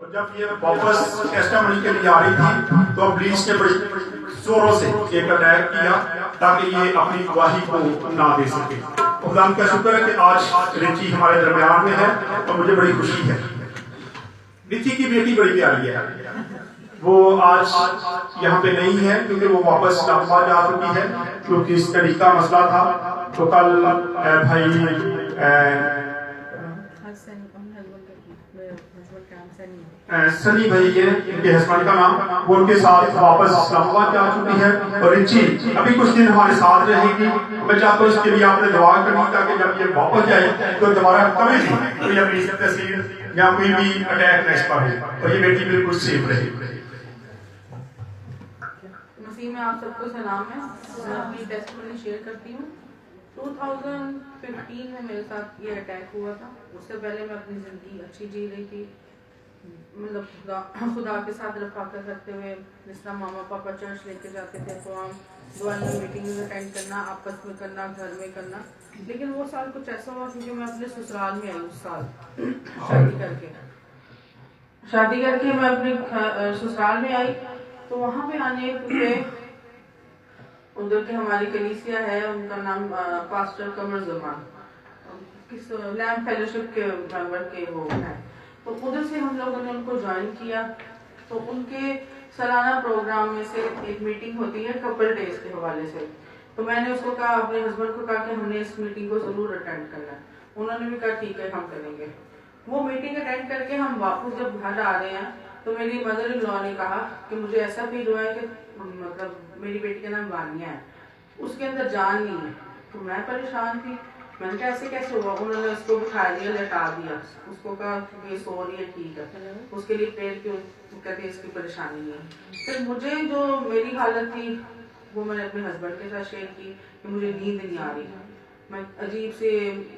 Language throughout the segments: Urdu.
اور جب یہ واپس ٹیسٹامنی کے لیے آ رہی تھی تو پولیس نے بڑی زوروں سے ایک اٹیک کیا تاکہ یہ اپنی گواہی کو نہ دے سکے. خدا کا شکر ہے کہ آج رچی ہمارے درمیان میں ہے اور مجھے بڑی خوشی ہے. رچی کی بیٹی بڑی پیاری ہے. وہ آج یہاں پہ نہیں ہے کیونکہ وہ واپس اسلام آباد جا چکی ہے کیونکہ اسٹڈی کا مسئلہ تھا. تو کل بھائی سنی بھائی ان کے ہسبینڈ کا نام وہ ان کے ساتھ واپس اسلام آباد جا چکی ہے. اور رچی ابھی کچھ دن ہمارے ساتھ رہے گی. میں چاہتا ہوں اس کے لیے آپ نے دعا کرنی تاکہ جب یہ واپس جائے تو دوبارہ کبھی بھی کوئی اپنی تحصیل یا کوئی بھی اٹیک نہ اس پر ہو اور یہ بیٹی بالکل سیف رہے. مسیح میں آپ سب کو سلام ہے. میں اپنی ٹیسٹمنی شیئر کرتی ہوں. 2015 میں میرے ساتھ یہ اٹیک ہوا تھا. اس سے پہلے میں اپنی زندگی اچھی جی رہی تھی, مطلب خدا کے ساتھ رفاقت کرتے ہوئے. جس طرح ماما پاپا چرچ لے کے جاتے تھے تو ہم دعائیں میٹنگ اٹینڈ کرنا, آپس میں کرنا, گھر میں کرنا. لیکن وہ سال کچھ ایسا ہوا کیونکہ میں اپنے سسرال میں آئی اس سال شادی کر کے میں اپنے سسرال میں آئی. تو وہاں پہ آنے پہ ادھر کے ہماری کلیسیا ہے, ان کا نام پاسٹر قمر زمان کس لیمپ فیلوشپ کے ممبر کے وہ ہیں. تو ادھر سے ہم لوگوں نے ان کو جوائن کیا. تو ان کے سالانہ پروگرام میں سے ایک میٹنگ ہوتی ہے کپل ڈیز کے حوالے سے. تو میں نے اس کو کہا, اپنے ہسبینڈ کو کہا کہ ہم نے اس میٹنگ کو ضرور اٹینڈ کرنا ہے. انہوں نے بھی کہا ٹھیک ہے ہم کریں گے. وہ میٹنگ اٹینڈ کر کے ہم واپس جب گھر آ رہے ہیں تو میری مدر ان لا نے کہا کہ مجھے ایسا فیل ہوا ہے کہ مطلب میری بیٹی کا نام وانیہ ہے, اس کے اندر جان نہیں ہے. تو میں پریشان تھی. میں نے کہا ایسے کیسے ہوا؟ انہوں نے اس کو بٹھا دیا, لٹا دیا, اس کو کہا یہ سو رہی ہے ٹھیک ہے, اس کے لیے پیر کیوں کہتے اس کی پریشانی نہیں ہے. پھر مجھے جو میری حالت تھی وہ میں نے اپنے ہسبینڈ کے ساتھ شیئر کی کہ مجھے نیند نہیں آ رہی, میں عجیب سے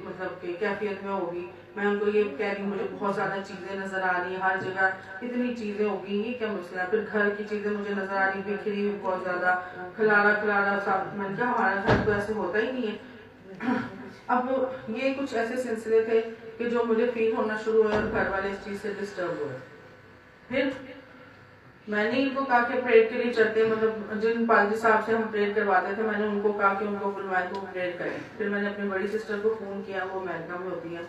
مطلب کہ کیفیت میں ہوگی. میں ان کو یہ کہہ رہی ہوں مجھے بہت زیادہ چیزیں نظر آ رہی ہیں, ہر جگہ اتنی چیزیں ہوگی, یہ کیا مسئلہ ہے؟ پھر گھر کی چیزیں مجھے نظر آ رہی بکھری ہوئی بہت زیادہ, کھلارا سب. میں نے کہا ہمارے گھر تو ایسے ہوتا ہی نہیں ہے. اب یہ کچھ ایسے سلسلے تھے کہ جو مجھے فیل ہونا شروع ہوئے اور گھر والے اس چیز سے ڈسٹرب ہوئے. پھر میں نے ان کو کہا کہ پریئر کے لیے چلتے, مطلب جن پادری صاحب سے ہم پریئر کرواتے تھے میں نے ان کو کہا کہ ان کو بلوائے تو پریئر کریں. پھر میں نے اپنی بڑی سسٹر کو فون کیا, وہ امریکہ میں ہوتی ہیں,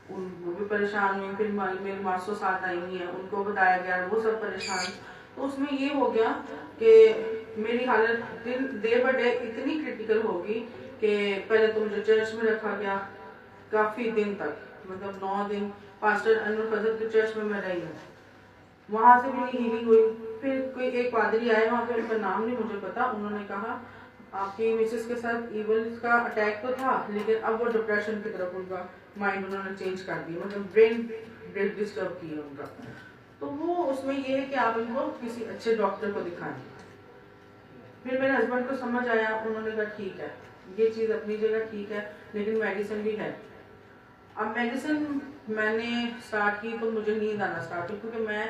وہ بھی پریشان ہوئی. پھر میری ماسو ساتھ آئی ہوئی ہیں, ان کو بتایا گیا, وہ سب پریشان. تو اس میں یہ ہو گیا کہ میری حالت ڈے بائی ڈے اتنی کرٹیکل ہوگی کہ پہلے تو مجھے چرچ میں رکھا گیا کافی دن تک, مطلب 9 دن پاسٹر انور فضل کے چرچ میں رہی ہوں. وہاں سے میری ہیلنگ ہوئی. پھر کوئی ایک پادری آئے وہاں پہ, ان کا نام نہیں مجھے پتا, انہوں نے کہا آپ کی مسز کے ساتھ ایول کا اٹیک تو تھا لیکن اب وہ ڈپریشن کی طرف ان کا مائنڈ انہوں نے چینج کر دیا, مطلب برین ڈسٹرب کیا ان کا. تو وہ اس میں یہ ہے کہ آپ ان کو کسی اچھے ڈاکٹر کو دکھائیں. پھر میرے ہسبینڈ کو سمجھ آیا, انہوں نے کہا ٹھیک ہے یہ چیز اپنی جگہ ٹھیک ہے لیکن میڈیسن بھی ہے. اب میڈیسن میں نے اسٹارٹ کی تو مجھے نیند آنا اسٹارٹ ہوئی, کیونکہ میں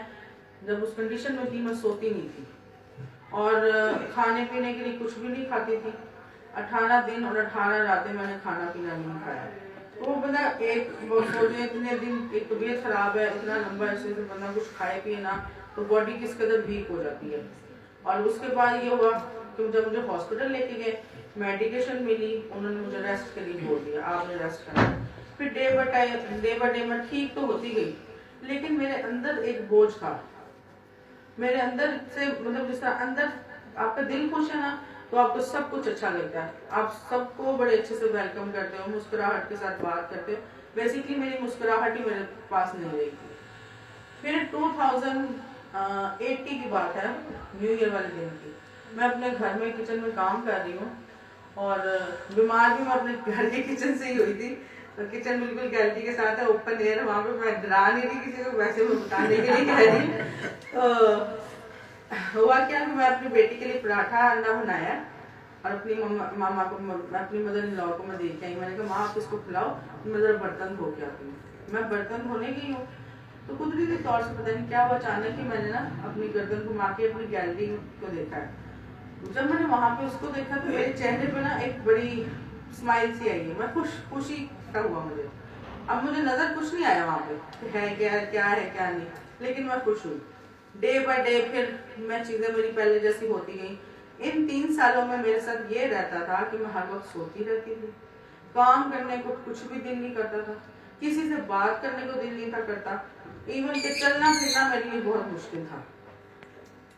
جب اس کنڈیشن میں تھی میں سوتی نہیں تھی اور کھانے پینے کے لیے کچھ بھی نہیں کھاتی تھی. 18 دن اور 18 راتیں میں نے کھانا پینا نہیں کھایا. تو بندہ ایک سوچے اتنے دن ایک طبیعت خراب ہے, اتنا لمبا عرصے سے بندہ کچھ کھائے پیے نا تو باڈی کس قدر ویک ہو جاتی ہے. اور اس کے بعد یہ ہوا کہ جب مجھے ہاسپٹل لے کے گئے, میڈیکیشن ملی, انہوں نے مجھے ریسٹ کے لیے بول دیا, آپ نے ریسٹ کرنا. پھر ڈے بائی ڈے میں ٹھیک تو ہوتی گئی لیکن میرے اندر ایک بوجھ تھا. میرے اندر سے مطلب جس طرح اندر آپ کا دل خوش ہے نا تو آپ کو سب کچھ اچھا لگتا ہے, آپ سب کو بڑے اچھے سے ویلکم کرتے ہو, مسکراہٹ کے ساتھ بات کرتے ہو. بیسیکلی میری مسکراہٹ ہی میرے پاس نہیں رہی تھی. پھر 2080 کی بات ہے, نیو ایئر والے دن کی. میں اپنے گھر میں کچن میں کام کر رہی ہوں اور بیمار بھی میں اپنے گھر کے کچن سے ہی ہوئی تھی. کچن بالکل گیلری کے ساتھ ہے, اوپن ایئر ہے, وہاں پہ میں ڈرا نہیں رہی کسی کو, ویسے میں بتانے کے لیے کہہ رہی. ہوا کیا کہ میں اپنی بیٹی کے لیے پراٹھا انڈا بنایا اور اپنی ماما کو, اپنی مدر ان لا کو میں دے کے آئی. میں نے کہا ماں آپ اس کو کھلاؤ, میں ذرا برتن دھو کے آتی ہوں. میں برتن دھونے گئی ہوں تو قدرتی طور سے پتہ نہیں کیا ہوا, اچانک ہی میں نے نا اپنی گردن گھما کے اپنی گیلری کو دیکھا ہے. جب میں نے وہاں پہ اس کو دیکھا تو میرے چہرے پہ نا ایک بڑی اسمائل سی آئی ہے, میں خوشی کا ہوا مجھے. اب مجھے نظر کچھ نہیں آیا وہاں پہ کہ ہے کیا ہے کیا نہیں، لیکن میں خوش ہوئی. ڈے بائی ڈے پھر میں چیزیں میری پہلے جیسی ہوتی گئی. ان 3 سالوں میں میرے ساتھ یہ رہتا تھا کہ میں ہر وقت سوتی رہتی تھی، کام کرنے کو کچھ بھی دل نہیں کرتا تھا، کسی سے بات کرنے کو دل نہیں تھا کرتا، ایون کہ چلنا پھرنا میرے لیے بہت مشکل تھا.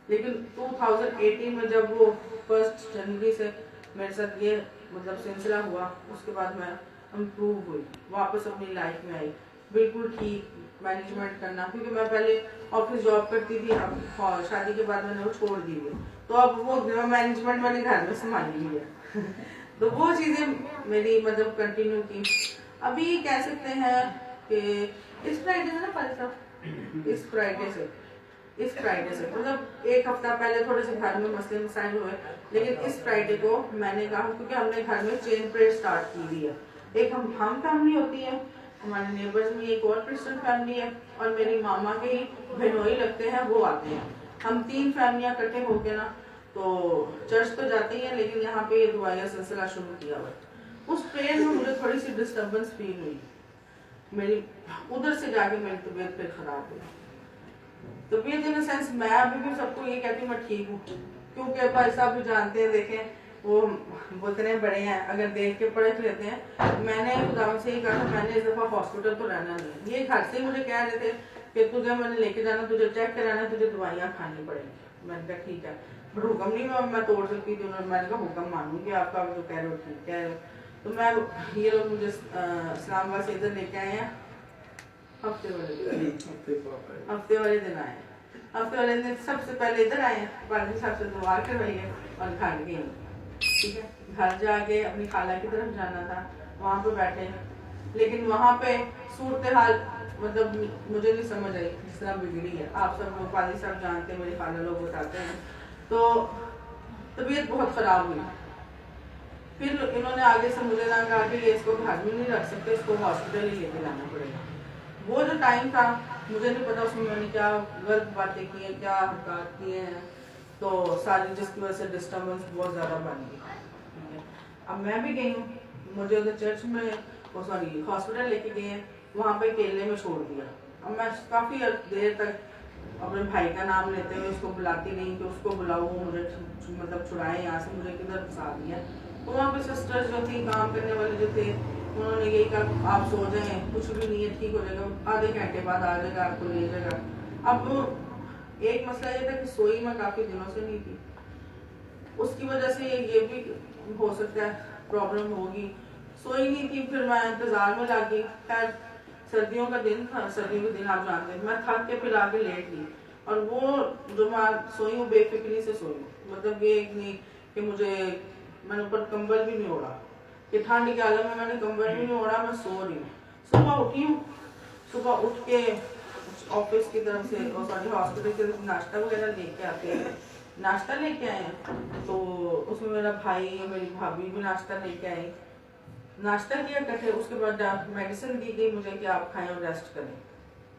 لیکن 2018 میں جب وہ 1 جنوری سے میرے ساتھ یہ مطلب سلسلہ ہوا، اس کے بعد میں امپروو ہوئی، واپس اپنی لائف میں آئی، بالکل ٹھیک مینجمنٹ کرنا، کیونکہ میں پہلے آفس جاب کرتی تھی، اب شادی کے بعد میں نے وہ چھوڑ دی ہے، تو اب وہ مینجمنٹ میں نے گھر میں سنبھالی ہوئی ہے. تو وہ چیزیں میری مطلب کنٹینیو کی. ابھی کہہ سکتے ہیں کہ اس فرائیڈے سے نا پالی صاحب، اس فرائیڈے سے مطلب 1 ہفتہ پہلے تھوڑے سے گھر میں مسئلے مسائل ہوئے، لیکن اس فرائیڈے کو میں نے کہا، کیونکہ ہم نے گھر میں چین پریئر اسٹارٹ کی ہوئی ہے. ایک ہم فیملی ہوتی ہے، ہمارے نیبرز میں ایک اور کرسچن فیملی ہے، اور میری ماما کے ہی بہنوئی لگتے ہیں وہ آتے ہیں. ہم 3 فیملیاں اکٹھے ہو کے نا تو چرچ تو جاتے ہی ہیں، لیکن یہاں پہ یہ دعائیں کا سلسلہ شروع کیا ہوا ہے. اس پریئر میں مجھے تھوڑی سی ڈسٹربنس فیل ہوئی، میری ادھر سے جا کے میری طبیعت پھر خراب ہوئی. طبیعت ان سینس میں ابھی بھی سب کو یہ کہتی ہوں میں ٹھیک ہوں، کیونکہ بھائی صاحب بھی جانتے ہیں، دیکھیں وہ بولتے بڑے ہیں، اگر دیکھ کے پڑھ لیتے ہیں. میں نے خداوند سے یہ کہا تھا، میں نے اس دفعہ ہاسپٹل تو رہنا نہیں. یہ گھر سے ہی مجھے کہہ رہے تھے کہ تجھے میں نے لے کے جانا، تجھے چیک کرانا، تجھے دوائیاں کھانی پڑیں گی. میں نے کہا ٹھیک ہے، بٹ حکم نہیں میں توڑ سکتی تھی. میں نے کہا حکم مانوں گی آپ کا، جو کہہ رہے ہو ٹھیک کہہ رہے ہو. تو میں یہ لوگ مجھے اسلام آباد سے ادھر لے کے آئے ہیں، ہفتے والے دن آئے ہیں. ہفتے والے دن سب سے پہلے ادھر آئے ہیں، پادری صاحب سے دعا کروائی ہے اور گھر گئے. ٹھیک ہے، گھر جا کے اپنی خالہ کی طرف جانا تھا، وہاں پہ بیٹھے، لیکن وہاں پہ صورتحال مطلب مجھے نہیں سمجھ آئی جس طرح بگڑی ہے. آپ سب لوگ پادری صاحب جانتے ہیں، میری خالہ لوگ بتاتے ہیں. تو طبیعت بہت خراب ہوئی. پھر انہوں نے آگے سے مجھے نہ کہا کہ یہ اس کو گھر میں نہیں رکھ سکتے، اس کو ہاسپٹل ہی لے کے جانا پڑے گا. وہ جو ٹائم تھا مجھے نہیں پتا اس میں نے کیا غلط باتیں کی ہیں، کیا حرکات کیے ہیں، تو ساری جس کی وجہ سے ڈسٹربنس بہت زیادہ بن گئی. اب میں بھی گئی ہوں، مجھے ادھر چرچ میں ہاسپٹل لے کے گئے ہیں، وہاں پہ کیلے میں چھوڑ دیا. اب میں کافی دیر تک اپنے بھائی کا نام لیتے ہوئے اس کو بلاتی نہیں کہ اس کو بلاؤ، وہ مجھے مطلب چھڑائے یہاں سے، مجھے کدھر پھنسا دیا. تو وہاں پہ سسٹر جو تھی، کام کرنے والے جو تھے، انہوں نے یہی کہا آپ سو جائیں، کچھ بھی نہیں ہے، ٹھیک ہو جائے گا، آدھے گھنٹے بعد آ جائے گا، آپ کو لے جائے گا. اب ایک مسئلہ یہ تھا کہ سوئی میں کافی دنوں سے نہیں تھی، اس کی وجہ سے یہ بھی ہو سکتا ہے پرابلم ہوگی. سوئی نہیں تھی، پھر میں انتظار میں لگ گئی. خیر سردیوں کا دن تھا، سردیوں کے دن آپ جانتے ہیں، میں تھک کے پھر آ کے لیٹ گئی. اور وہ جو میں سوئی ہوں بے فکری سے سوئی ہوں، مطلب یہ نہیں کہ میں نے اوپر کمبل بھی نہیں اوڑھا، کہ ٹھنڈ کے عالم میں نے کمبل بھی نہیں اوڑھا، میں سو رہی ہوں. صبح اٹھی ہوں، صبح اٹھ کے آفس کی طرف سے ہاسپٹل کی طرف ناشتہ وغیرہ لے کے آتے ہیں، ناشتہ لے کے آئے ہیں. تو اس میں میرا بھائی میری بھابھی بھی ناشتہ لے کے آئی، ناشتہ کیا کٹھے. اس کے بعد میڈیسن دی گئی مجھے کہ آپ کھائیں اور ریسٹ کریں،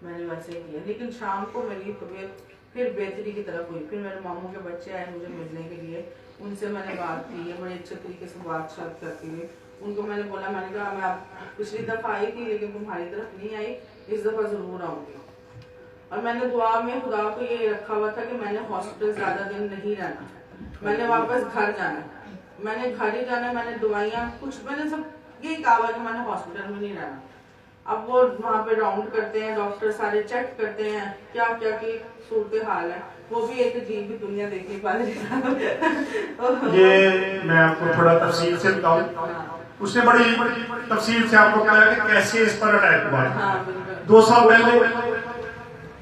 میں نے ویسے کیا. لیکن شام کو میری طبیعت پھر بہتری کی طرف ہوئی. پھر میرے ماموں کے بچے آئے مجھے ملنے کے لیے، ان سے میں نے بات کی ہے، بڑے اچھے طریقے سے بات چیت کرتی ہوئی. ان کو میں نے بولا، میں نے کہا میں آپ پچھلی دفعہ آئی تھی لیکن تمہاری طرف نہیں آئی، اس دفعہ ضرور آؤں گی. اور میں نے دعا میں خدا کو یہ رکھا ہوا تھا کہ میں نے ہاسپٹل زیادہ دن نہیں رہنا، میں نے واپس گھر جانا، میں نے گھر ہی جانا. میں نے دوائیاں کچھ میں نے سب یہی کہا ہوا کہ میں نے ہاسپٹل میں نہیں رہنا. اب وہ وہاں پہ راؤنڈ کرتے ہیں ڈاکٹر، سارے چیک کرتے ہیں کیا کیا کی صورتحال ہے. وہ بھی ایک عجیب ہی دنیا دیکھنی پڑے. یہ میں آپ کو تھوڑا تفصیل سے بتاؤں، اس نے بڑی تفصیل سے آپ کو کہا کہ کیسے اس پر اٹیک ہوا. 2 سال پہلے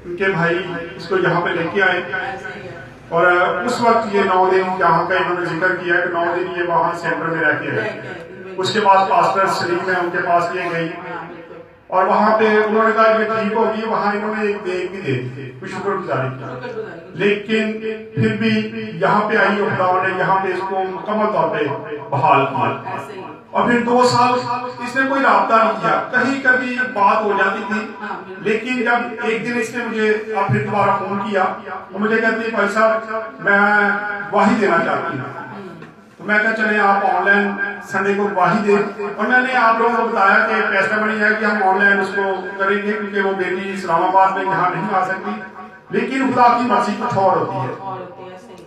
ان کے بھائی اس کو یہاں پہ لے کے آئے، اور اس وقت یہ 9 دن یہاں کا انہوں نے ذکر کیا کہ 9 دن یہ وہاں سینٹر میں رہ کے رہے. اس کے بعد پاسٹر سلیم ہے ان کے پاس یہ گئی، اور وہاں پہ انہوں نے کہا کہ ٹھیک ہوگی. وہاں انہوں نے ایک بیگ بھی دے دی، کوئی شکر گزاری کی. لیکن پھر بھی یہاں پہ آئی اور خدا نے یہاں پہ اس کو مکمل طور پہ بحال کیا. اور پھر 2 سال اس نے کوئی رابطہ نہیں کیا، کہیں کبھی بات ہو جاتی تھی. لیکن جب ایک دن اس نے مجھے اب پھر دوبارہ فون کیا، تو مجھے کہتے ہیں بھائی صاحب میں گواہی دینا چاہتی ہوں. تو میں کہا چلیں آپ آن لائن سنڈے کو گواہی دیں، اور میں نے آپ لوگوں کو بتایا کہ ٹیسٹیمنی ہے کہ ہم آن لائن اس کو کریں گے کیونکہ وہ بیٹی اسلام آباد میں یہاں نہیں آ سکتی، لیکن خدا کی مرضی کچھ اور ہوتی ہے۔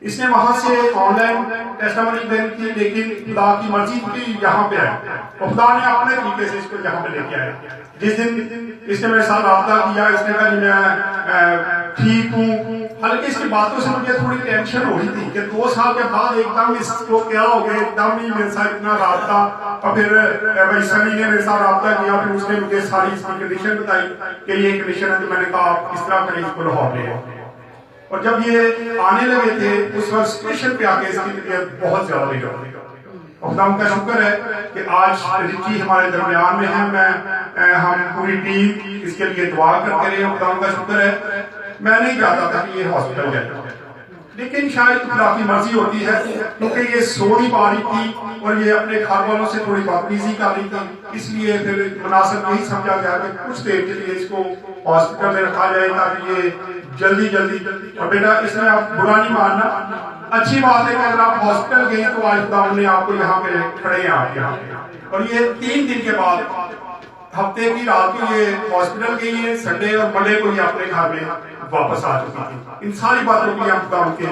اس نے وہاں سے آن لائن ٹیسٹیمنی دینی تھی، لیکن خدا کی مرضی تھی یہاں پہ آئے، اور خدا نے اپنے طریقے سے اس کو یہاں پہ لے کے آئے۔ جس دن اس نے میرے ساتھ رابطہ کیا، اس نے کہا جی میں ٹھیک ہوں، حالانکہ اس کی باتوں سے مجھے تھوڑی ٹینشن ہو رہی تھی کہ 2 سال کے بعد ایک دم اس کو کیا ہو گیا، ایک دم ہی میرے ساتھ اتنا رابطہ، اور پھر بھائی سنی نے میرے ساتھ رابطہ کیا، پھر اس نے مجھے ساری اس کی کنڈیشن بتائی کہ یہ کنڈیشن ہے، تو میں نے کہا آپ اس طرح کریں، اس کو لاہور لے آؤ۔ اور جب یہ آنے لگے تھے اس وقت اسٹیشن پہ آ کے اس کی طبیعت بہت زیادہ بگڑ گئی، اور خدا کا شکر ہے کہ آج رچی ہمارے درمیان میں ہے، ہم پوری ٹیم اس کے لیے دعا کرتے رہے، خدا کا شکر ہے۔ میں نہیں چاہتا تھا کہ یہ ہاسپٹل جائے، لیکن شاید خدا کی مرضی ہوتی ہے، کیونکہ یہ سو نہیں پا رہی تھی اور یہ اپنے گھر والوں سے تھوڑی بدتمیزی کر رہی تھی، اس لیے پھر مناسب نہیں سمجھا گیا کہ کچھ دیر کے لیے اس کو ہاسپٹل میں رکھا جائے تاکہ یہ جلدی، اور بیٹا اس میں آپ برا نہیں ماننا، اچھی بات ہے کہ اگر آپ ہاسپٹل گئے تو آج خدا نے آپ کو یہاں پہ کھڑے ہیں آپ یہاں، اور یہ 3 دن کے بعد ہفتے کی رات کو یہ ہاسپٹل گئی ہے، سنڈے اور منڈے کو یہ اپنے گھر میں واپس آ چکی تھی۔ ان ساری باتوں کی آپ خدا کے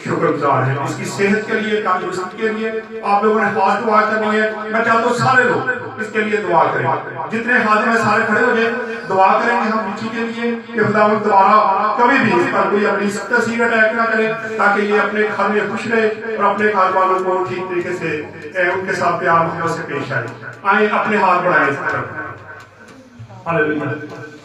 شکر گزار ہیں، اس کی صحت کے لیے، تندرستی کے لیے آپ لوگوں نے خاص دعا کرنی ہے۔ میں چاہتا ہوں سارے لوگ اس کے لیے دعا کریں، جتنے حاضر ہیں سارے کھڑے ہو جائیں، دعا کریں گے ہم بچی کے لیے کہ خدا دوبارہ کبھی بھی اس پر کوئی اپنی تصویر اٹیک نہ کرے، تاکہ یہ اپنے گھر میں خوش رہے اور اپنے گھر والوں کو ٹھیک طریقے سے ان کے ساتھ پیار محبت سے پیش آئے۔ آئیں اپنے ہاتھ بڑھائیں اس طرف۔ ہاللیلویہ۔